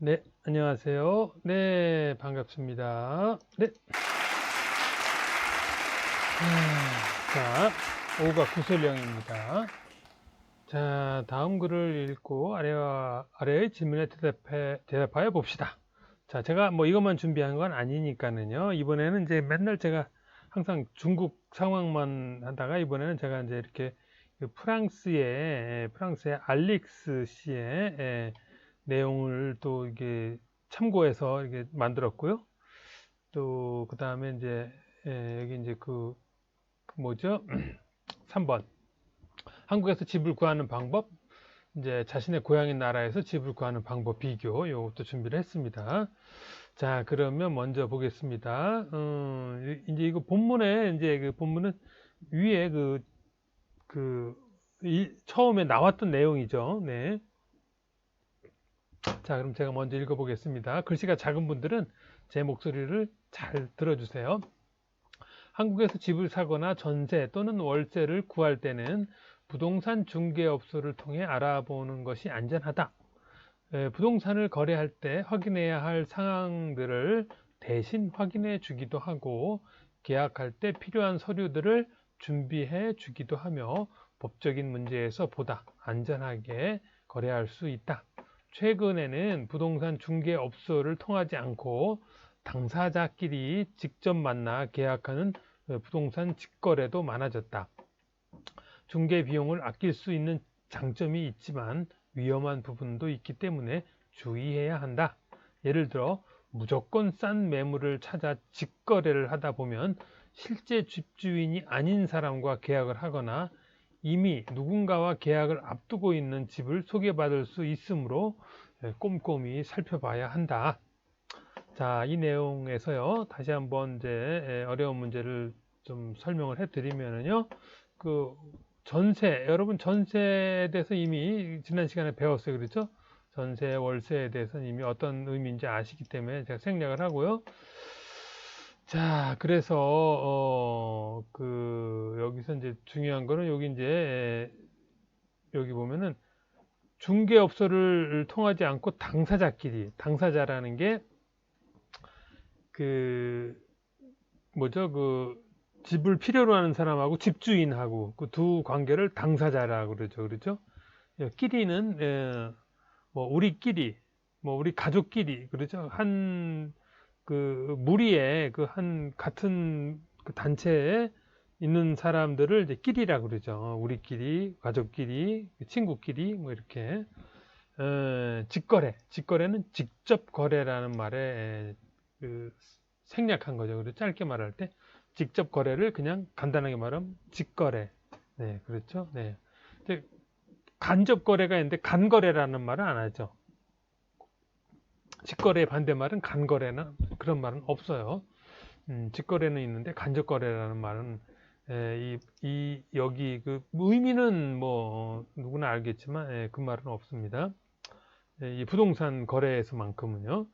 네, 안녕하세요. 네, 반갑습니다. 네. 자, 5가 구설령입니다. 자, 다음 글을 읽고 아래의 질문에 대답하여 봅시다. 자, 제가 뭐 이것만 준비한 건 아니니까는요. 이번에는 이제 맨날 제가 항상 중국 상황만 하다가 이번에는 제가 이제 이렇게 그 프랑스의 알릭스 씨의 내용을 또 이게 참고해서 이게 만들었고요. 또 그 다음에 이제 여기 이제 그 뭐죠? 3번 한국에서 집을 구하는 방법, 이제 자신의 고향인 나라에서 집을 구하는 방법 비교, 요것도 준비를 했습니다. 자, 그러면 먼저 보겠습니다. 이제 이거 본문에 이제 그 본문은 위에 처음에 나왔던 내용이죠. 네. 자, 그럼 제가 먼저 읽어보겠습니다. 글씨가 작은 분들은 제 목소리를 잘 들어주세요. 한국에서 집을 사거나 전세 또는 월세를 구할 때는 부동산 중개업소를 통해 알아보는 것이 안전하다. 부동산을 거래할 때 확인해야 할 사항들을 대신 확인해 주기도 하고 계약할 때 필요한 서류들을 준비해 주기도 하며 법적인 문제에서 보다 안전하게 거래할 수 있다. 최근에는 부동산 중개업소를 통하지 않고 당사자끼리 직접 만나 계약하는 부동산 직거래도 많아졌다. 중개 비용을 아낄 수 있는 장점이 있지만 위험한 부분도 있기 때문에 주의해야 한다. 예를 들어 무조건 싼 매물을 찾아 직거래를 하다 보면 실제 집주인이 아닌 사람과 계약을 하거나 이미 누군가와 계약을 앞두고 있는 집을 소개받을 수 있으므로 꼼꼼히 살펴봐야 한다. 자, 이 내용에서요, 다시 한번 이제 어려운 문제를 좀 설명을 해드리면요, 그 여러분 전세에 대해서 이미 지난 시간에 배웠어요, 그렇죠? 전세, 월세에 대해서는 이미 어떤 의미인지 아시기 때문에 제가 생략을 하고요. 자, 그래서 여기서 이제 중요한 거는 여기 보면은 중개업소를 통하지 않고 당사자라는 게 그 뭐죠? 집을 필요로 하는 사람하고 집주인하고 그 두 관계를 당사자라고 그러죠. 그렇죠? 끼리는 뭐 우리끼리 뭐 우리 가족끼리 그렇죠? 한 그 무리의 한 같은 그 단체에 있는 사람들을 이제 끼리라고 그러죠. 우리끼리, 가족끼리, 친구끼리 뭐 이렇게 직거래는 직접 거래라는 말에 그 생략한 거죠. 그래서 짧게 말할 때 직접 거래를 그냥 간단하게 말하면 직거래. 네, 그렇죠. 네. 근데 간접 거래가 있는데 간거래라는 말은 안 하죠. 직거래의 반대말은 간거래나 그런 말은 없어요. 직거래는 있는데 간접 거래라는 말은 여기 그 의미는 뭐 누구나 알겠지만 그 말은 없습니다. 이 부동산 거래에서만큼은요.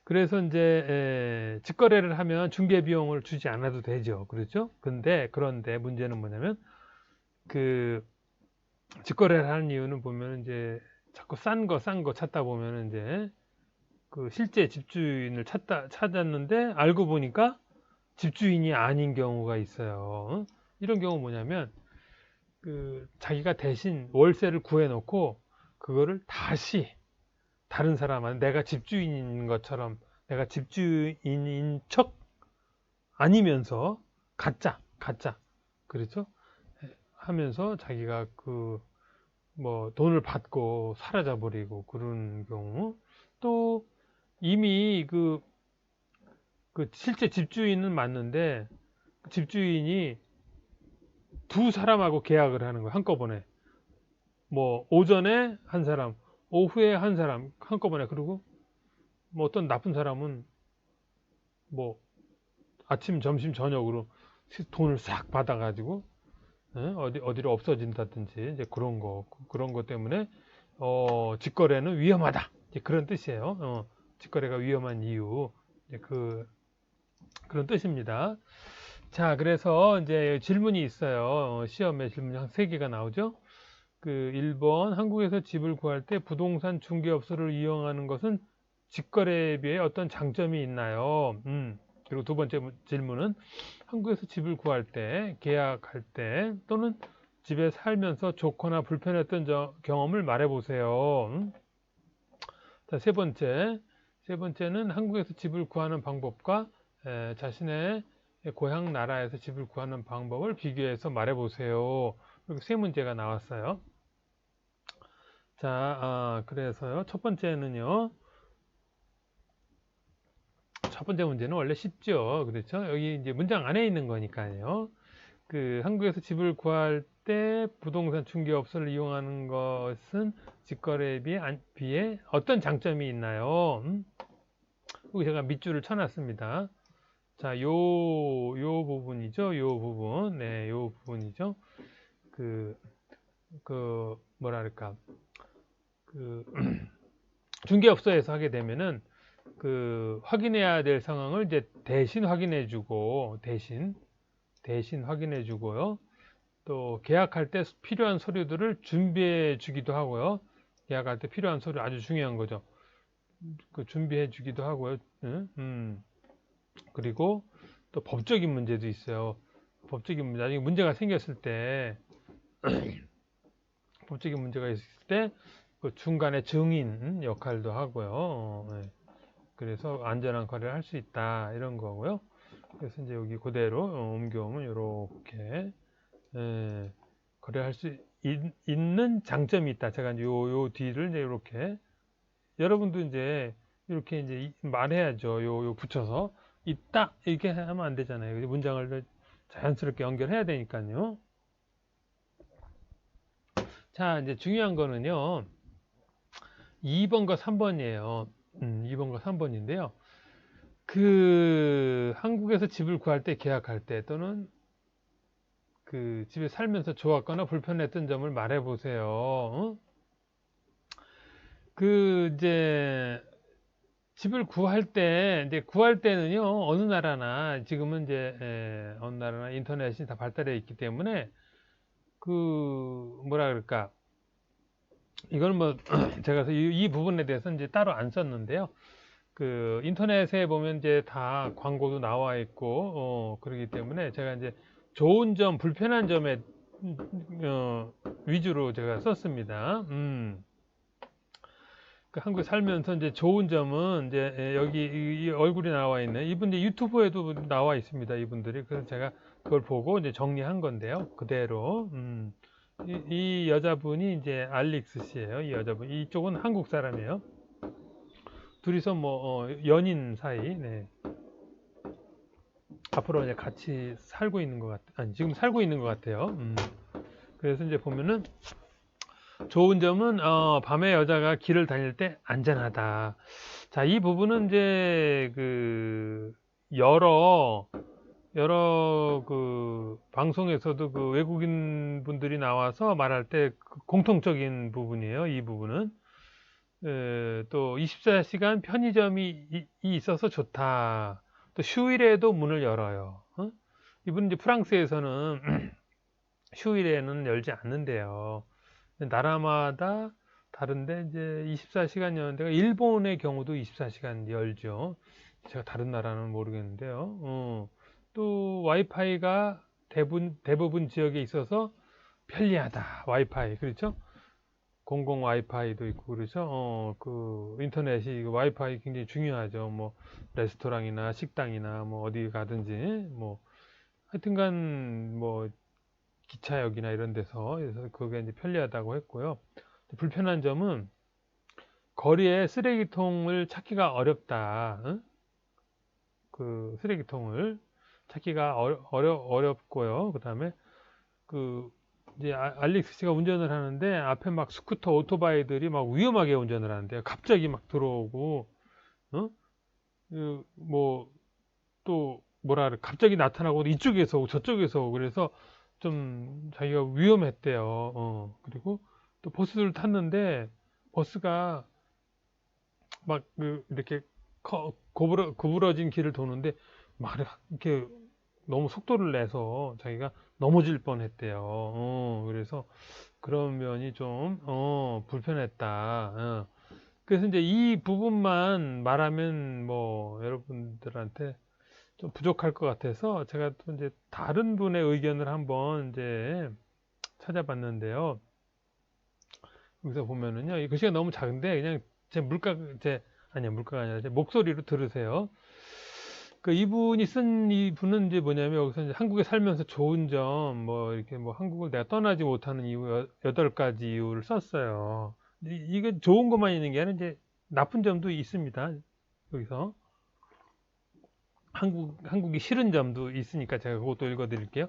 그래서 이제 직거래를 하면 중개 비용을 주지 않아도 되죠. 그렇죠? 그런데 문제는 뭐냐면 그 직거래를 하는 이유는 보면 이제 자꾸 싼 거 찾다 보면 이제 그 실제 집주인을 찾았는데 알고 보니까 집주인이 아닌 경우가 있어요. 이런 경우 뭐냐면 자기가 대신 월세를 구해 놓고 그거를 다시 다른 사람한테 내가 집주인인 것처럼 내가 집주인인 척 아니면서 가짜 그렇죠? 하면서 자기가 뭐 돈을 받고 사라져 버리고 그런 경우 또 이미 실제 집주인은 맞는데 집주인이 두 사람하고 계약을 하는 거예요. 한꺼번에 뭐 오전에 한 사람 오후에 한 사람 한꺼번에 그리고 뭐 어떤 나쁜 사람은 뭐 아침, 점심, 저녁으로 돈을 싹 받아가지고 어디로 없어진다든지 이제 그런 거 때문에 직거래는 위험하다 이제 그런 뜻이에요. 직거래가 위험한 이유 이제 그런 뜻입니다. 자, 그래서 이제 질문이 있어요. 시험에 질문이 한 3개가 나오죠. 1번 한국에서 집을 구할 때 부동산 중개업소를 이용하는 것은 직거래에 비해 어떤 장점이 있나요? 그리고 두 번째 질문은 한국에서 집을 구할 때, 계약할 때 또는 집에 살면서 좋거나 불편했던 경험을 말해보세요. 자, 세 번째는 한국에서 집을 구하는 방법과 자신의 고향 나라에서 집을 구하는 방법을 비교해서 말해보세요. 이렇게 세 문제가 나왔어요. 자, 그래서요. 첫 번째 문제는 원래 쉽죠. 그렇죠? 여기 이제 문장 안에 있는 거니까요. 그 한국에서 집을 구할 때 부동산 중개업소를 이용하는 것은 직거래에 비해 어떤 장점이 있나요? 여기 제가 밑줄을 쳐놨습니다. 자, 요 부분이죠. 요 부분. 네, 요 부분이죠. 뭐랄까. 중개업소에서 하게 되면은, 확인해야 될 상황을 이제 대신 확인해주고, 대신 확인해주고요. 또, 계약할 때 필요한 서류들을 준비해주기도 하고요. 계약할 때 필요한 서류 아주 중요한 거죠. 준비해주기도 하고요. 그리고 또 법적인 문제도 있어요. 법적인 문제, 나중에 문제가 생겼을 때, 법적인 문제가 있을 때, 그 중간에 증인 역할도 하고요. 네. 그래서 안전한 거래를 할 수 있다. 이런 거고요. 그래서 이제 여기 그대로 옮겨오면 이렇게, 거래할 수 있는 장점이 있다. 제가 이제 요 뒤를 이제 이렇게, 여러분도 이제 이렇게 이제 말해야죠. 요 붙여서. 있다. 이렇게 하면 안 되잖아요. 문장을 자연스럽게 연결해야 되니까요. 자, 이제 중요한 거는요. 2번과 3번이에요. 2번과 3번인데요. 한국에서 집을 구할 때, 계약할 때, 또는 집에 살면서 좋았거나 불편했던 점을 말해보세요. 이제, 집을 구할 때는요, 어느 나라나, 지금은 이제, 어느 나라나 인터넷이 다 발달해 있기 때문에, 뭐라 그럴까. 이거는 뭐, 제가 이 부분에 대해서 이제 따로 안 썼는데요. 인터넷에 보면 이제 다 광고도 나와 있고, 그러기 때문에 제가 이제 좋은 점, 불편한 점에, 위주로 제가 썼습니다. 한국에 살면서 이제 좋은 점은 이제 여기 이 얼굴이 나와 있는 이분 이제 유튜브에도 나와 있습니다. 이분들이. 그래서 제가 그걸 보고 이제 정리한 건데요. 그대로. 이 여자분이 이제 알릭스 씨예요. 이 여자분. 이쪽은 한국 사람이에요. 둘이서 뭐 연인 사이. 네. 앞으로 이제 같이 살고 있는 것 아니 지금 살고 있는 것 같아요. 그래서 이제 보면은 좋은 점은 밤에 여자가 길을 다닐 때 안전하다. 자, 이 부분은 이제 여러 방송에서도 외국인 분들이 나와서 말할 때 공통적인 부분이에요. 이 부분은. 또 24시간 편의점이 있어서 좋다. 또 휴일에도 문을 열어요. 이분 이제 프랑스에서는 휴일에는 열지 않는데요. 나라마다 다른데 이제 24시간 여는 데가 일본의 경우도 24시간 열죠. 제가 다른 나라는 모르겠는데요. 또 와이파이가 대부분 지역에 있어서 편리하다. 와이파이 그렇죠? 공공 와이파이도 있고 그렇죠. 인터넷이 와이파이 굉장히 중요하죠. 뭐 레스토랑이나 식당이나 뭐 어디 가든지 뭐 하여튼간 뭐 기차역이나 이런 데서 그래서 그게 이제 편리하다고 했고요. 불편한 점은 거리에 쓰레기통을 찾기가 어렵다. 응? 쓰레기통을 찾기가 어렵고요. 그다음에 이제 알릭스 씨가 운전을 하는데 앞에 막 스쿠터 오토바이들이 막 위험하게 운전을 하는데요. 갑자기 막 들어오고 어? 뭐또 뭐라 그래 갑자기 나타나고 이쪽에서 오고 저쪽에서 오고 그래서 좀 자기가 위험했대요. 그리고 또 버스를 탔는데 버스가 막 이렇게 구부러진 길을 도는데 막 이렇게 너무 속도를 내서 자기가 넘어질 뻔했대요. 그래서 그런 면이 좀 불편했다. 그래서 이제 이 부분만 말하면 뭐 여러분들한테 좀 부족할 것 같아서 제가 또 이제 다른 분의 의견을 한번 이제 찾아봤는데요. 여기서 보면은요, 이 글씨가 너무 작은데 그냥 물가가 아니라 제 목소리로 들으세요. 그 이분이 쓴 이분은 이제 뭐냐면 여기서 이제 한국에 살면서 좋은 점, 뭐 이렇게 뭐 한국을 내가 떠나지 못하는 이유 8가지 이유를 썼어요. 이게 좋은 것만 있는 게 아니라 이제 나쁜 점도 있습니다. 여기서 한국이 싫은 점도 있으니까 제가 그것도 읽어드릴게요.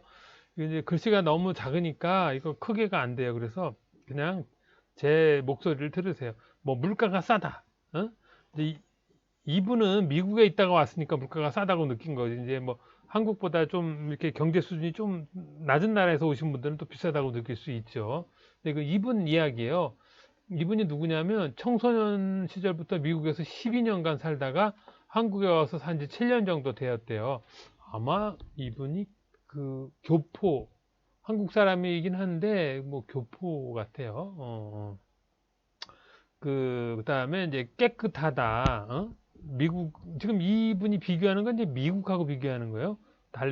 이제 글씨가 너무 작으니까 이거 크게가 안 돼요. 그래서 그냥 제 목소리를 들으세요. 뭐 물가가 싸다. 어? 이제 이분은 미국에 있다가 왔으니까 물가가 싸다고 느낀 거지. 이제 뭐 한국보다 좀 이렇게 경제 수준이 좀 낮은 나라에서 오신 분들은 또 비싸다고 느낄 수 있죠. 근데 그 이분 이야기예요. 이분이 누구냐면 청소년 시절부터 미국에서 12년간 살다가 한국에 와서 산 지 7년 정도 되었대요. 아마 이분이 그 교포, 한국 사람이긴 한데 뭐 교포 같아요. 그다음에 이제 깨끗하다. 미국 지금 이분이 비교하는 건 이제 미국하고 비교하는 거예요.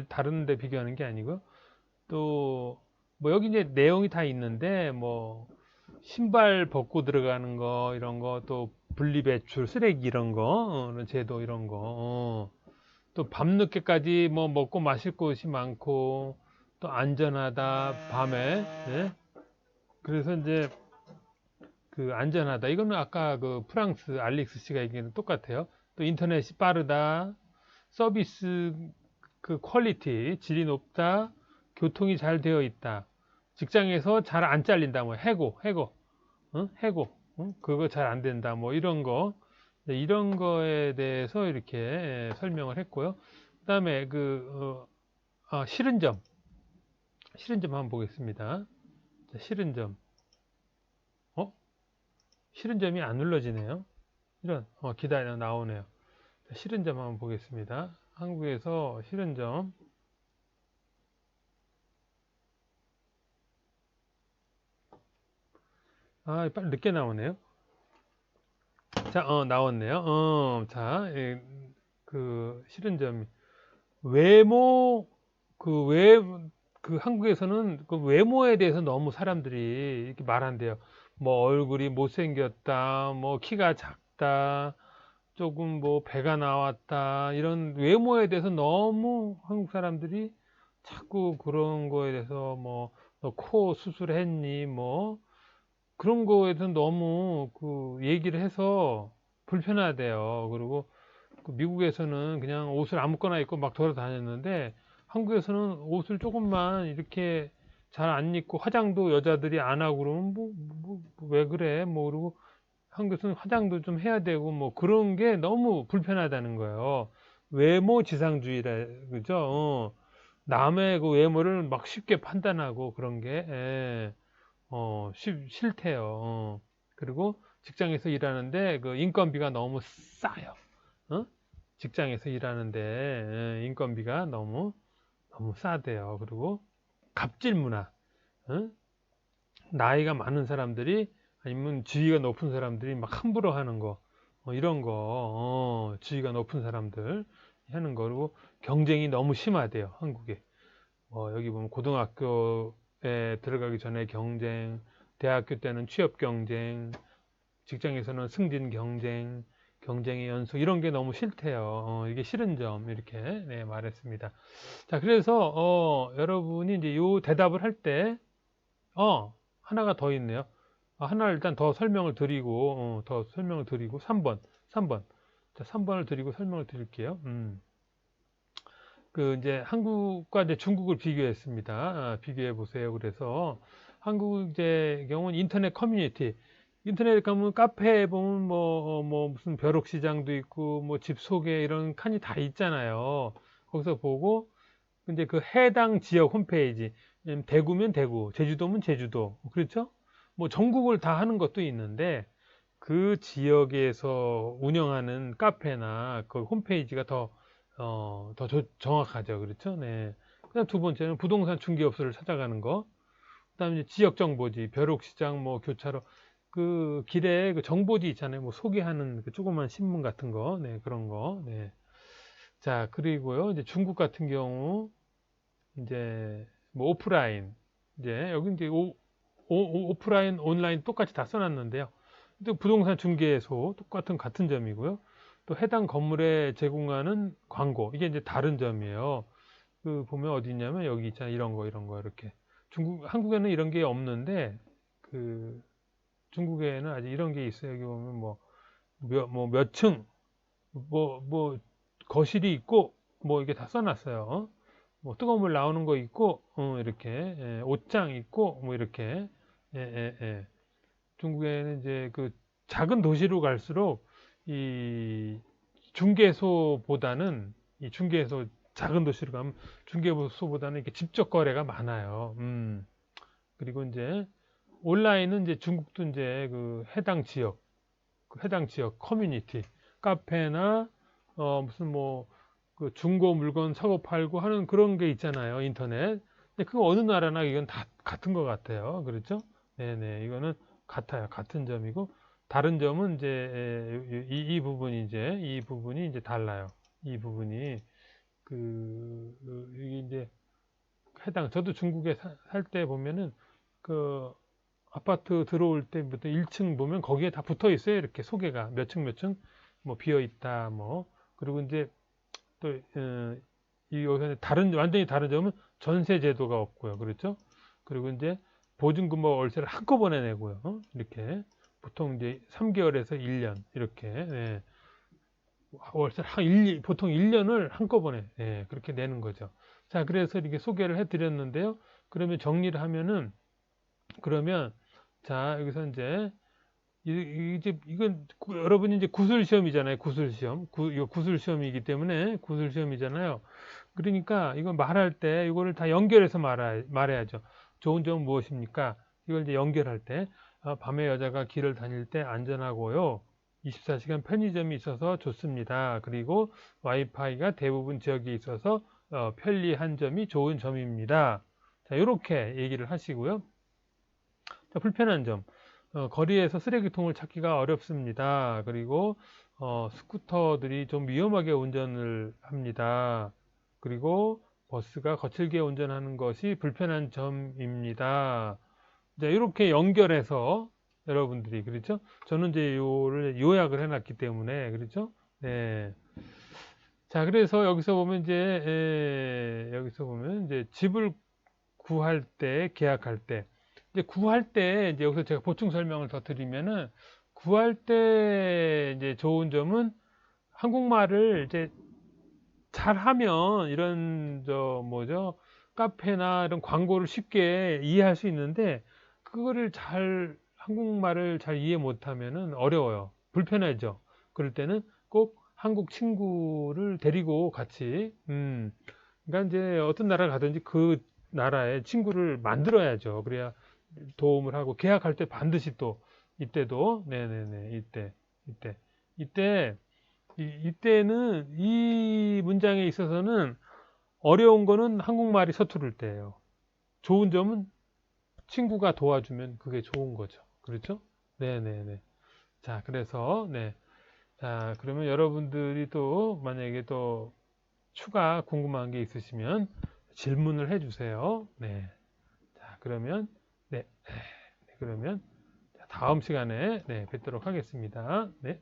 다른 데 비교하는 게 아니고요. 또 뭐 여기 이제 내용이 다 있는데 뭐 신발 벗고 들어가는 거 이런 거 또 분리배출 쓰레기 이런 거 이런 제도 이런 거 또 밤늦게까지 뭐 먹고 마실 곳이 많고 또 안전하다 밤에 예? 그래서 이제 그 안전하다 이거는 아까 그 프랑스 알릭스 씨가 얘기는 똑같아요. 또 인터넷이 빠르다 서비스 그 퀄리티 질이 높다 교통이 잘 되어 있다 직장에서 잘 안 잘린다 뭐 해고 그거 잘 안 된다 뭐 이런 거 네, 이런 거에 대해서 이렇게 설명을 했고요. 그다음에 싫은 점 한번 보겠습니다. 자, 싫은 점 어? 싫은 점이 안 눌러지네요. 이런 기다려 나오네요. 자, 싫은 점 한번 보겠습니다. 한국에서 싫은 점 빨리 늦게 나오네요. 자, 나왔네요. 자, 그 싫은 점 외모 그 외, 그 한국에서는 그 외모에 대해서 너무 사람들이 이렇게 말한대요. 뭐 얼굴이 못생겼다, 뭐 키가 작다, 조금 뭐 배가 나왔다, 이런 외모에 대해서 너무 한국 사람들이 자꾸 그런 거에 대해서 뭐, 너 코 수술했니, 뭐, 그런 거에 대해서 너무 그 얘기를 해서 불편하대요. 그리고 그 미국에서는 그냥 옷을 아무거나 입고 막 돌아다녔는데 한국에서는 옷을 조금만 이렇게 잘 안 입고 화장도 여자들이 안 하고 그러면 왜 그래? 뭐 그러고 한국에서는 화장도 좀 해야 되고 뭐 그런 게 너무 불편하다는 거예요. 외모 지상주의라 그죠? 남의 그 외모를 막 쉽게 판단하고 그런 게 싫대요. 그리고 직장에서 일하는데 그 인건비가 너무 싸요. 어? 직장에서 일하는데 인건비가 너무 싸대요. 그리고 갑질 문화, 어? 나이가 많은 사람들이 아니면 지위가 높은 사람들이 막 함부로 하는 거, 이런 거, 지위가 높은 사람들 하는 거, 그리고 경쟁이 너무 심하대요. 한국에. 여기 보면 고등학교에 들어가기 전에 경쟁, 대학교 때는 취업 경쟁, 직장에서는 승진 경쟁, 경쟁의 연속 이런 게 너무 싫대요. 이게 싫은 점 이렇게 네, 말했습니다. 자, 그래서 여러분이 이제 요 대답을 할 때 하나가 더 있네요. 하나를 일단 더 설명을 드리고 3번. 자, 3번을 드리고 설명을 드릴게요. 그 이제 한국과 이제 중국을 비교했습니다. 비교해 보세요. 그래서 한국 이제 경우는 인터넷 커뮤니티 인터넷 가면 카페에 보면 뭐 무슨 벼룩시장도 있고 뭐 집 소개 이런 칸이 다 있잖아요. 거기서 보고 이제 그 해당 지역 홈페이지 대구면 대구, 제주도면 제주도 그렇죠? 뭐 전국을 다 하는 것도 있는데 그 지역에서 운영하는 카페나 그 홈페이지가 더 정확하죠. 그렇죠? 네. 그다음 두 번째는 부동산 중개업소를 찾아가는 거. 그다음에 이제 지역 정보지. 벼룩시장, 뭐 교차로. 그 길에 그 정보지 있잖아요. 뭐 소개하는 그 조그만 신문 같은 거, 네, 그런 거, 네. 자, 그리고요, 이제 중국 같은 경우, 이제 뭐 오프라인, 이제 여기 이제 오프라인, 온라인 똑같이 다 써놨는데요. 또 부동산 중개소 같은 점이고요. 또 해당 건물에 제공하는 광고, 이게 이제 다른 점이에요. 그 보면 어디 있냐면 여기 있잖아요. 이런 거 이렇게. 한국에는 이런 게 없는데 그 중국에는 아직 이런 게 있어요. 여기 보면 몇 층, 뭐 거실이 있고 뭐 이게 다 써놨어요. 뭐 뜨거운 물 나오는 거 있고 이렇게 옷장 있고 뭐 이렇게 예. 중국에는 이제 그 작은 도시로 갈수록 이 중개소보다는 이 중개소 작은 도시로 가면 중개소보다는 이렇게 직접 거래가 많아요. 그리고 이제 온라인은 이제 중국도 이제 그 해당 지역 커뮤니티 카페나 무슨 뭐 그 중고 물건 사고 팔고 하는 그런 게 있잖아요. 인터넷. 근데 그거 어느 나라나 이건 다 같은 것 같아요. 그렇죠? 네네. 이거는 같아요. 같은 점이고 다른 점은 이제 이 부분이 이제 달라요. 이 부분이 이게 이제 저도 중국에 살 때 보면은 그 아파트 들어올 때부터 1층 보면 거기에 다 붙어 있어요. 이렇게 소개가 몇 층 뭐 비어 있다 뭐. 그리고 이제 또 여기서 완전히 다른 점은 전세 제도가 없고요. 그렇죠? 그리고 이제 보증금과 월세를 한꺼번에 내고요. 이렇게 보통 이제 3개월에서 1년 이렇게 월세를 보통 1년을 한꺼번에 그렇게 내는 거죠. 자, 그래서 이렇게 소개를 해드렸는데요. 그러면 정리를 하면은 그러면 자 여기서 이제 이건 여러분이 이제 구술 시험이잖아요. 구술 시험. 이거 구술 시험이기 때문에 구술 시험이잖아요. 그러니까 이거 말할 때 이거를 다 연결해서 말해야죠. 좋은 점은 무엇입니까? 이걸 이제 연결할 때 밤에 여자가 길을 다닐 때 안전하고요. 24시간 편의점이 있어서 좋습니다. 그리고 와이파이가 대부분 지역에 있어서 편리한 점이 좋은 점입니다. 자, 이렇게 얘기를 하시고요. 자, 불편한 점. 거리에서 쓰레기통을 찾기가 어렵습니다. 그리고 스쿠터들이 좀 위험하게 운전을 합니다. 그리고 버스가 거칠게 운전하는 것이 불편한 점입니다. 이제 이렇게 연결해서 여러분들이 그렇죠? 저는 이제 요를 요약을 해놨기 때문에 그렇죠? 네. 자, 그래서 여기서 보면 이제 집을 구할 때, 계약할 때 이제 구할 때 이제 여기서 제가 보충 설명을 더 드리면은 구할 때 이제 좋은 점은 한국말을 이제 잘하면 이런 카페나 이런 광고를 쉽게 이해할 수 있는데 그거를 한국말을 잘 이해 못하면은 어려워요. 불편하죠. 그럴 때는 꼭 한국 친구를 데리고 같이 그러니까 이제 어떤 나라 가든지 그 나라의 친구를 만들어야죠. 그래야 도움을 하고 계약할 때 반드시 또 이때도 네네네 이때 이때는 이 문장에 있어서는 어려운 거는 한국말이 서투를 때예요. 좋은 점은 친구가 도와주면 그게 좋은 거죠. 그렇죠? 네네네. 자, 그래서 네. 자, 그러면 여러분들이 또 만약에 또 추가 궁금한 게 있으시면 질문을 해주세요. 네. 자, 그러면 네. 네, 그러면 다음 시간에 네, 뵙도록 하겠습니다. 네.